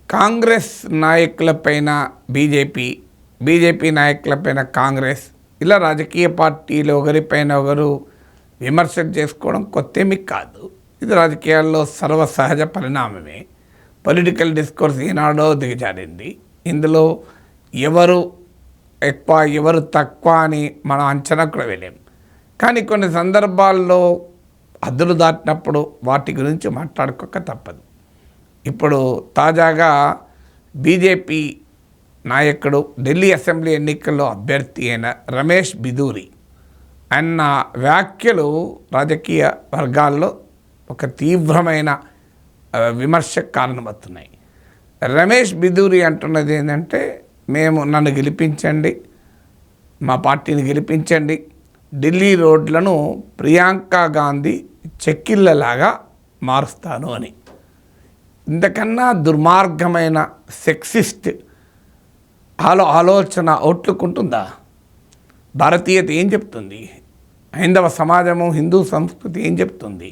Congress నాయకులపైన BJP నాయకులపైన Congress ఇలా రాజకీయ పార్టీలు ఒకరిపైన ఒకరు విమర్శలు చేసుకోవడం కొత్తేమీ కాదు. ఇది రాజకీయాల్లో సర్వసహజ పరిణామమే. Political discourse ఈనాడో దిగజారింది. ఇందులో ఎవరు ఎక్కువ ఎవరు తక్కువ అని మనం అంచనా కూడా వెళ్ళాం. కానీ కొన్ని సందర్భాల్లో హద్దులు దాటినప్పుడు వాటి గురించి మాట్లాడుకోక తప్పదు. ఇప్పుడు తాజాగా బీజేపీ నాయకుడు ఢిల్లీ అసెంబ్లీ ఎన్నికల్లో అభ్యర్థి అయిన రమేష్ బిధూరి అన్న వ్యాఖ్యలు రాజకీయ వర్గాల్లో ఒక తీవ్రమైన విమర్శకు కారణమవుతున్నాయి. రమేష్ బిధూరి అంటున్నది ఏంటంటే, నన్ను గెలిపించండి, మా పార్టీని గెలిపించండి, ఢిల్లీ రోడ్లను ప్రియాంక గాంధీ చెక్కిళ్ళలాగా మారుస్తాను అని. ఇంతకన్నా దుర్మార్గమైన సెక్సిస్ట్ ఆలోచన ఓట్లుకుంటుందా? భారతీయత ఏం చెప్తుంది? హైందవ సమాజము, హిందూ సంస్కృతి ఏం చెప్తుంది?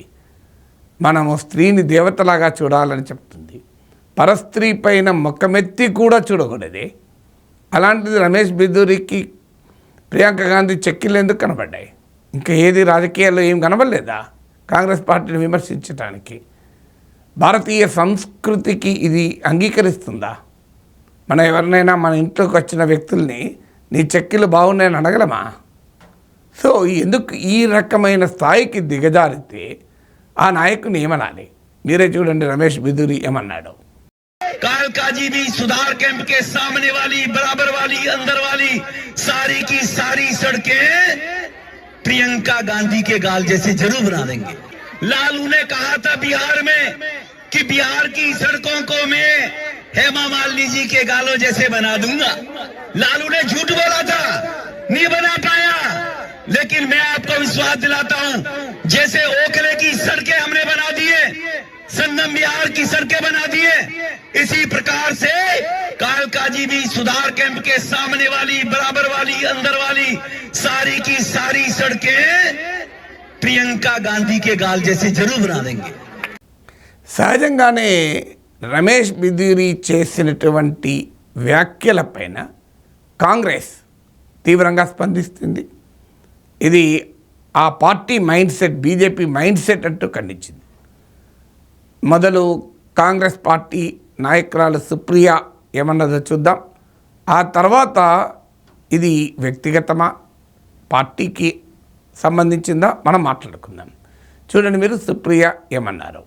మనము స్త్రీని దేవతలాగా చూడాలని చెప్తుంది. పరస్త్రీ పైన మొక్కమెత్తి కూడా చూడకూడదే. అలాంటిది రమేష్ బిధూరికి ప్రియాంక గాంధీ చెక్కిళ్ళు ఎందుకు కనబడ్డాయి? ఇంకా ఏది రాజకీయాల్లో ఏం కనబడలేదా కాంగ్రెస్ పార్టీని విమర్శించడానికి? భారతీయ సంస్కృతికి ఇది అంగీకరిస్తుందా? మనం ఎవరినైనా మన ఇంట్లోకి వచ్చిన వ్యక్తుల్ని నీ చెక్కిళ్ళు బాగున్నాయని అడగలమా? సో ఎందుకు ఈ రకమైన స్థాయికి దిగజారితే ఆ నాయకుని ఏమనాలి? మీరే చూడండి రమేష్ బిధూరి ఏమన్నాడు. कालकाजी भी सुधार कैंप के सामने वाली, बराबर वाली, अंदर वाली सारी की सारी सड़कें प्रियंका गांधी के गाल जैसे जरूर बना देंगे। लालू ने कहा था बिहार में कि बिहार की सड़कों को मैं हेमा मालिनी जी के गालों जैसे बना दूंगा। लालू ने झूठ बोला था, नहीं बना पाया, लेकिन मैं आपको विश्वास दिलाता हूं, जैसे ओखले की सड़कें हमने बना दिए, संगम बिहार की सड़कें बना दिए, इसी प्रकार से कालकाजी भी सुधार कैंप के सामने वाली, बराबर वाली, अंदर वाली सारी की सारी सड़कें प्रियंका गांधी के गाल जैसे जरूर बना देंगे। సహజంగానే రమేష్ బిధూరి చేసినటువంటి వ్యాఖ్యలపైన కాంగ్రెస్ తీవ్రంగా స్పందిస్తుంది. ఇది ఆ party mind set, BJP mind set అంటూ ఖండించింది. మొదలు కాంగ్రెస్ పార్టీ నాయకురాలు సుప్రియ ఏమన్నదో చూద్దాం. ఆ తర్వాత ఇది వ్యక్తిగతమా, పార్టీకి సంబంధించిందా మనం మాట్లాడుకుందాం. చూడండి మీరు సుప్రియ ఏమన్నారు.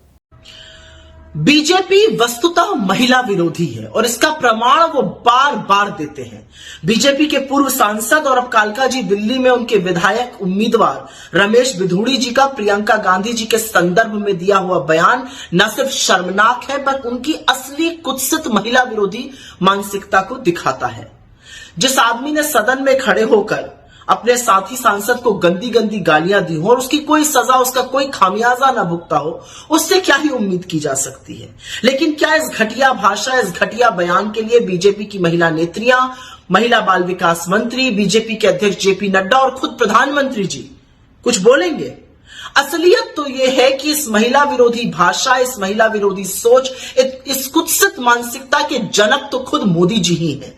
बीजेपी वस्तुतः महिला विरोधी है और इसका प्रमाण वो बार बार देते हैं। बीजेपी के पूर्व सांसद और अब कालकाजी दिल्ली में उनके विधायक उम्मीदवार रमेश बिधूड़ी जी का प्रियंका गांधी जी के संदर्भ में दिया हुआ बयान न सिर्फ शर्मनाक है बल्कि उनकी असली कुत्सित महिला विरोधी मानसिकता को दिखाता है। जिस आदमी ने सदन में खड़े होकर अपने साथी सांसद को गंदी गंदी गालियां दी हो और उसकी कोई सजा, उसका कोई खामियाजा ना भुगता हो, उससे क्या ही उम्मीद की जा सकती है। लेकिन क्या इस घटिया भाषा, इस घटिया बयान के लिए बीजेपी की महिला नेत्रियां, महिला बाल विकास मंत्री, बीजेपी के अध्यक्ष जेपी नड्डा और खुद प्रधानमंत्री जी कुछ बोलेंगे? असलियत तो यह है कि इस महिला विरोधी भाषा, इस महिला विरोधी सोच, इस कुत्सित मानसिकता के जनक तो खुद मोदी जी ही हैं।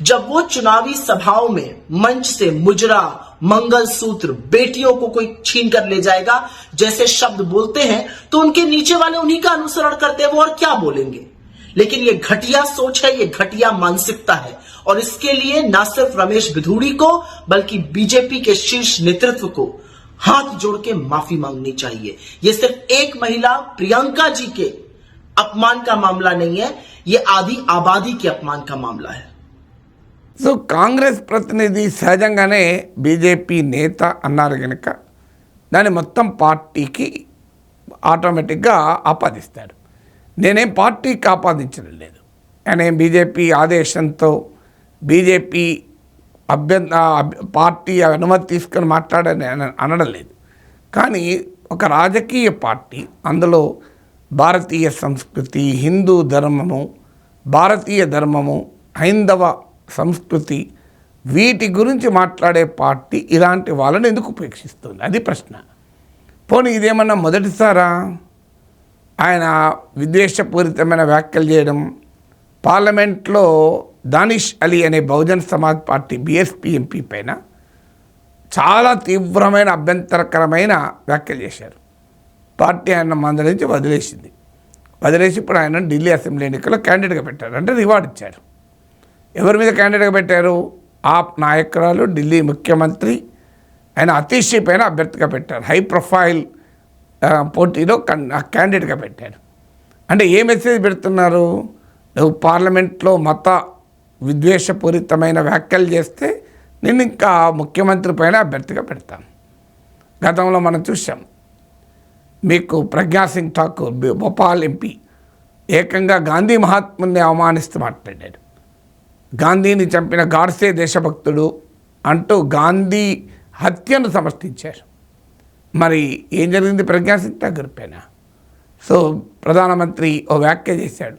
जब वो चुनावी सभाओं में मंच से मुजरा, मंगलसूत्र, बेटियों को कोई छीन कर ले जाएगा जैसे शब्द बोलते हैं तो उनके नीचे वाले उन्हीं का अनुसरण करते हैं, वो और क्या बोलेंगे। लेकिन ये घटिया सोच है, ये घटिया मानसिकता है और इसके लिए न सिर्फ रमेश बिधूड़ी को बल्कि बीजेपी के शीर्ष नेतृत्व को हाथ जोड़ के माफी मांगनी चाहिए। ये सिर्फ एक महिला प्रियंका जी के अपमान का मामला नहीं है, ये आधी आबादी के अपमान का मामला है। సో కాంగ్రెస్ ప్రతినిధి సహజంగానే బీజేపీ నేత అన్నారు కనుక దాన్ని మొత్తం పార్టీకి ఆటోమేటిక్గా ఆపాదిస్తాడు. నేనేం పార్టీకి ఆపాదించడం లేదు. ఆయన బీజేపీ ఆదేశంతో బీజేపీ పార్టీ అనుమతి తీసుకొని మాట్లాడని అనడం లేదు. కానీ ఒక రాజకీయ పార్టీ, అందులో భారతీయ సంస్కృతి, హిందూ ధర్మము, భారతీయ ధర్మము, హైందవ సంస్కృతి, వీటి గురించి మాట్లాడే పార్టీ ఇలాంటి వాళ్ళని ఎందుకు ఉపేక్షిస్తుంది? అది ప్రశ్న. పోనీ ఇదేమన్నా మొదటిసారా ఆయన విద్వేషపూరితమైన వ్యాఖ్యలు చేయడం, పార్లమెంట్లో దానిష్ అలీ అనే Bahujan Samaj party BSP MP పైన చాలా తీవ్రమైన అభ్యంతరకరమైన వ్యాఖ్యలు చేశారు. పార్టీ ఆయన మందలించి వదిలేసి ఇప్పుడు ఆయన ఢిల్లీ అసెంబ్లీ ఎన్నికల్లో క్యాండిడేట్గా పెట్టారు. అంటే రివార్డ్ ఇచ్చారు. ఎవరి మీద క్యాండిడేట్గా పెట్టారు? ఆప్ నాయకురాలు ఢిల్లీ ముఖ్యమంత్రి ఆయన అతీషి పైన అభ్యర్థిగా పెట్టారు. హై ప్రొఫైల్ పోటీలో క్యాండిడేట్గా పెట్టారు. అంటే ఏ మెసేజ్ పెడుతున్నారు? నువ్వు పార్లమెంట్లో మత విద్వేషపూరితమైన వ్యాఖ్యలు చేస్తే నేను ఇంకా ముఖ్యమంత్రి పైన అభ్యర్థిగా పెడతాను. గతంలో మనం చూసాం. మీకు ప్రజ్ఞాసింగ్ ఠాకూర్ భోపాల్ ఎంపీ ఏకంగా గాంధీ మహాత్ముని అవమానిస్తూ మాట్లాడాడు. గాంధీని చంపిన గాడ్సే దేశభక్తుడు అంటూ గాంధీ హత్యను సమర్థించారు. మరి ఏం జరిగింది ప్రజ్ఞాసింగ్ ఠాకూర్ పైన? సో ప్రధానమంత్రి ఓ వ్యాఖ్య చేశాడు,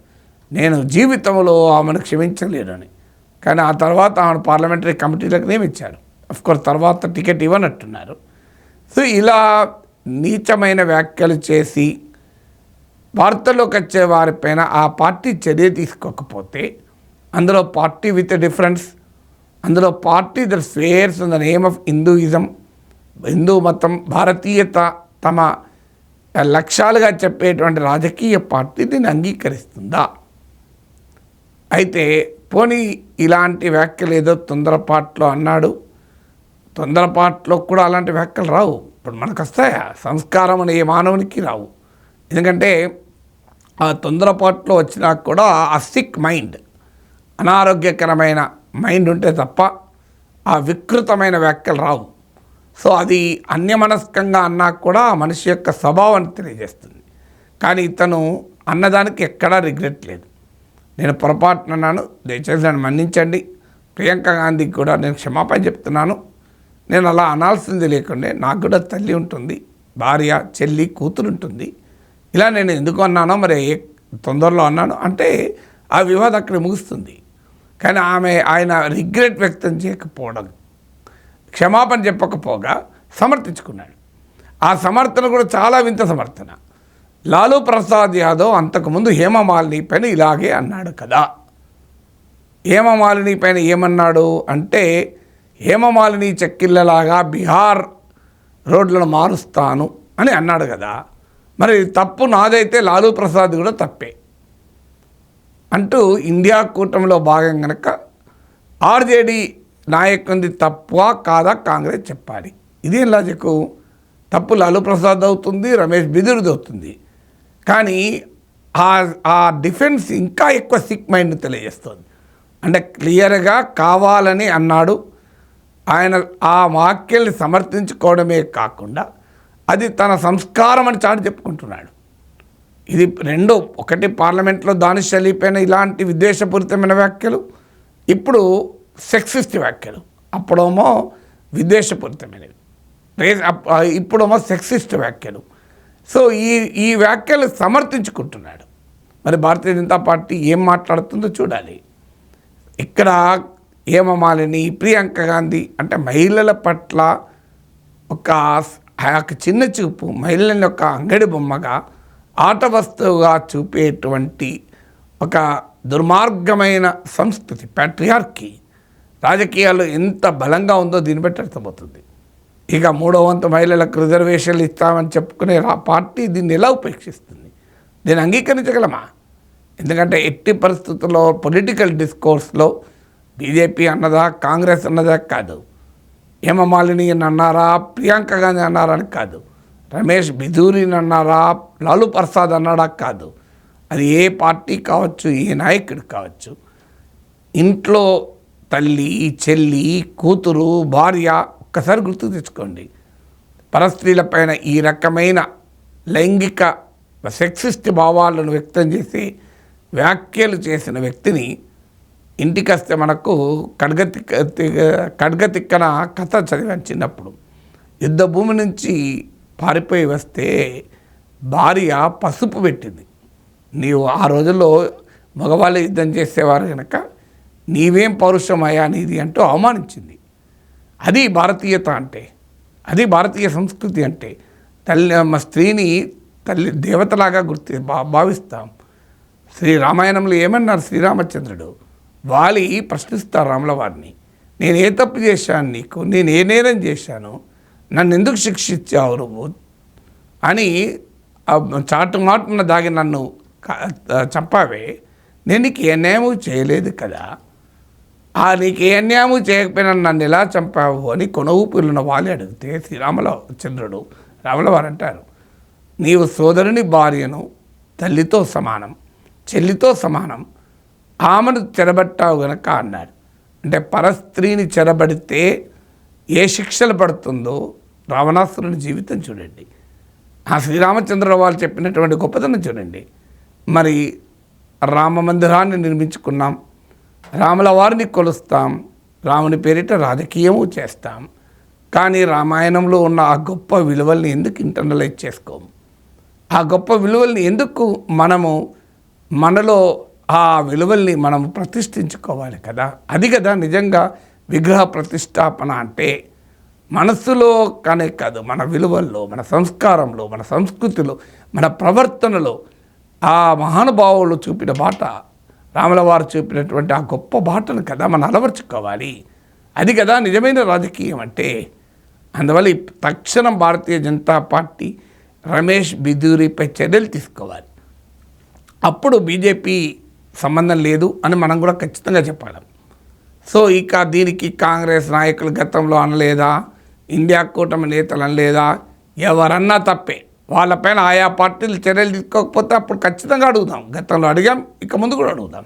నేను జీవితంలో ఆమెను క్షమించలేనని. కానీ ఆ తర్వాత ఆమెను పార్లమెంటరీ కమిటీలకు నియమించారు. అఫ్కోర్స్ తర్వాత టికెట్ ఇవ్వనట్టున్నారు. సో ఇలా నీచమైన వ్యాఖ్యలు చేసి వార్తల్లోకి వచ్చే వారిపైన ఆ పార్టీ చర్య తీసుకోకపోతే, అందులో పార్టీ విత్ డిఫరెన్స్, అందులో party that స్వేర్స్ in the name of Hinduism, Hindu మతం, భారతీయత తమ లక్ష్యాలుగా చెప్పేటువంటి రాజకీయ పార్టీ దీన్ని అంగీకరిస్తుందా? అయితే పోనీ ఇలాంటి వ్యాఖ్యలు ఏదో తొందరపాట్లో అన్నాడు. తొందరపాట్లో కూడా అలాంటి వ్యాఖ్యలు రావు. ఇప్పుడు మనకు వస్తాయా? సంస్కారం అనే మానవునికి రావు. ఎందుకంటే ఆ తొందరపాట్లో వచ్చినా కూడా ఆ సిక్ మైండ్, అనారోగ్యకరమైన మైండ్ ఉంటే తప్ప ఆ వికృతమైన వ్యాఖ్యలు రావు. సో అది అన్యమనస్కంగా అన్నా కూడా ఆ మనిషి యొక్క స్వభావాన్ని తెలియజేస్తుంది. కానీ ఇతను అన్నదానికి ఎక్కడా రిగ్రెట్ లేదు. నేను పొరపాటున అన్నాను, దయచేసి నన్ను మన్నించండి. ప్రియాంక గాంధీకి కూడా నేను క్షమాపణ చెప్తున్నాను. నేను అలా అనాల్సింది లేకుండే, నాకు కూడా తల్లి ఉంటుంది, భార్య, చెల్లి, కూతురు ఉంటుంది. ఇలా నేను ఎందుకు అన్నానో మరి తొందరలో అన్నాను అంటే ఆ వివాదం అక్కడ ముగుస్తుంది. కానీ ఆయన రిగ్రెట్ వ్యక్తం చేయకపోవడం, క్షమాపణ చెప్పకపోగా సమర్థించుకున్నాడు. ఆ సమర్థన కూడా చాలా వింత సమర్థన. లాలూ ప్రసాద్ యాదవ్ అంతకుముందు హేమమాలిని పైన ఇలాగే అన్నాడు కదా. హేమమాలిని పైన ఏమన్నాడు అంటే, హేమమాలిని చెక్కిళ్ళలాగా బీహార్ రోడ్లను మారుస్తాను అని అన్నాడు కదా. మరి తప్పు నాదైతే లాలూ ప్రసాద్ కూడా తప్పే అంటూ ఇండియా కూటమిలో భాగం కనుక ఆర్జేడీ నాయకునిది తప్పా కాదా కాంగ్రెస్ చెప్పాలి. ఇదేం లాజిక్? తప్పు లాలూ ప్రసాద్ అవుతుంది, రమేష్ బిదురుది అవుతుంది. కానీ ఆ డిఫెన్స్ ఇంకా ఎక్కువ సిక్ మైండ్ తెలియజేస్తుంది. అంటే క్లియర్గా కావాలని అన్నాడు. ఆయన ఆ వాక్యాల్ని సమర్థించుకోవడమే కాకుండా అది తన సంస్కారం అని చాటి చెప్పుకుంటున్నాడు. ఇది రెండో, ఒకటి పార్లమెంట్లో దానిష్ అలీ పైన ఇలాంటి విద్వేషపూరితమైన వ్యాఖ్యలు, ఇప్పుడు సెక్సిస్ట్ వ్యాఖ్యలు. అప్పుడేమో విద్వేషపూరితమైనవి, ఇప్పుడేమో సెక్సిస్ట్ వ్యాఖ్యలు. సో ఈ వ్యాఖ్యలు సమర్థించుకుంటున్నాడు. మరి భారతీయ జనతా పార్టీ ఏం మాట్లాడుతుందో చూడాలి. ఇక్కడ హేమమాలిని, ప్రియాంక గాంధీ అంటే మహిళల పట్ల ఒక చిన్న చూపు, మహిళని ఒక అంగడి బొమ్మగా, ఆట వస్తువుగా చూపేటువంటి ఒక దుర్మార్గమైన సంస్కృతి, ప్యాట్రియార్కీ రాజకీయాల్లో ఎంత బలంగా ఉందో దీన్ని బట్టి అర్థమవుతుంది. ఇక 3వ వంతు మహిళలకు రిజర్వేషన్లు ఇస్తామని చెప్పుకునే పార్టీ దీన్ని ఎలా ఉపేక్షిస్తుంది? దీన్ని అంగీకరించగలమా? ఎందుకంటే ఎట్టి పరిస్థితుల్లో పొలిటికల్ డిస్కోర్స్లో బీజేపీ అన్నదా, కాంగ్రెస్ అన్నదా కాదు, హేమమాలిని అన్నారా, ప్రియాంక గాంధీ అన్నారా అని కాదు, రమేష్ బిధూరిని అన్నారా, లాలూ ప్రసాద్ అన్నాడా కాదు. అది ఏ పార్టీ కావచ్చు, ఏ నాయకుడు కావచ్చు. ఇంట్లో తల్లి, చెల్లి, కూతురు, భార్య, ఒక్కసారి గుర్తు తెచ్చుకోండి. పరస్త్రీలపైన ఈ రకమైన లైంగిక సెక్సిస్ట్ భావాలను వ్యక్తం చేసి వ్యాఖ్యలు చేసిన వ్యక్తిని ఇంటికి వస్తే మనకు ఖడ్గతిక్కన కథ చదివాను చిన్నప్పుడు. యుద్ధ భూమి నుంచి పారిపోయి వస్తే భార్య పసుపు పెట్టింది. నీవు ఆ రోజుల్లో మగవాళ్ళు యుద్ధం చేసేవారు కనుక నీవేం పౌరుషమయ్యా నీది అంటూ అవమానించింది. అది భారతీయత అంటే, అది భారతీయ సంస్కృతి అంటే. తల్లి స్త్రీని తల్లి దేవతలాగా భావిస్తాం. రామాయణంలో ఏమన్నారు శ్రీరామచంద్రుడు? వాలి ప్రశ్నిస్తారు రాముల వారిని, నేను ఏ తప్పు చేశాను నీకు, నేను ఏ నేరం చేశాను, నన్ను ఎందుకు శిక్షించావు నువ్వు అని చాటు మాటున దాగి నన్ను చంపావే, నేను నీకు ఏ అన్యాయము చేయలేదు కదా, నీకు ఏ అన్యాయము చేయకపోయినా నన్ను ఎలా చంపావు అని కొన ఊపిరిన వాలి అడిగితే శ్రీరామచంద్రుడు రాముల వారు అంటారు, నీవు సోదరుని భార్యను తల్లితో సమానం, చెల్లితో సమానం, ఆమెను చెరబట్టావు గనక అన్నాడు. అంటే పరస్త్రీని చెరబడితే ఏ శిక్షలు పడుతుందో రావణాసురుని జీవితం చూడండి, ఆ శ్రీరామచంద్రుల వారు చెప్పినటువంటి గొప్పతనం చూడండి. మరి రామ మందిరాన్ని నిర్మించుకున్నాం, రాముల వారిని కొలుస్తాం, రాముని పేరిట రాజకీయము చేస్తాం, కానీ రామాయణంలో ఉన్న ఆ గొప్ప విలువల్ని ఎందుకు ఇంటర్నలైజ్ చేసుకోము? ఆ గొప్ప విలువల్ని ఎందుకు మనలో ఆ విలువల్ని మనం ప్రతిష్ఠించుకోవాలి కదా. అది కదా నిజంగా విగ్రహ ప్రతిష్టాపన అంటే. మనస్సులో కానీ కాదు, మన విలువల్లో, మన సంస్కారంలో, మన సంస్కృతిలో, మన ప్రవర్తనలో ఆ మహానుభావులు చూపిన బాట, రాముల వారు చూపినటువంటి ఆ గొప్ప బాటను కదా మనం అలవర్చుకోవాలి. అది కదా నిజమైన రాజకీయం అంటే. అందువల్ల తక్షణం భారతీయ జనతా పార్టీ రమేష్ బిధూరిపై చర్యలు తీసుకోవాలి. అప్పుడు బీజేపీ సంబంధం లేదు అని మనం కూడా ఖచ్చితంగా చెప్పాలి. సో ఇక దీనికి కాంగ్రెస్ నాయకులు గతంలో అనలేదా, ఇండియా కూటమి నేతలు అనలేదా, ఎవరన్నా తప్పే. వాళ్ళపైన ఆయా పార్టీలు చర్యలు తీసుకోకపోతే అప్పుడు ఖచ్చితంగా అడుగుదాం. గతంలో అడిగాం, ఇక ముందు కూడా అడుగుదాం.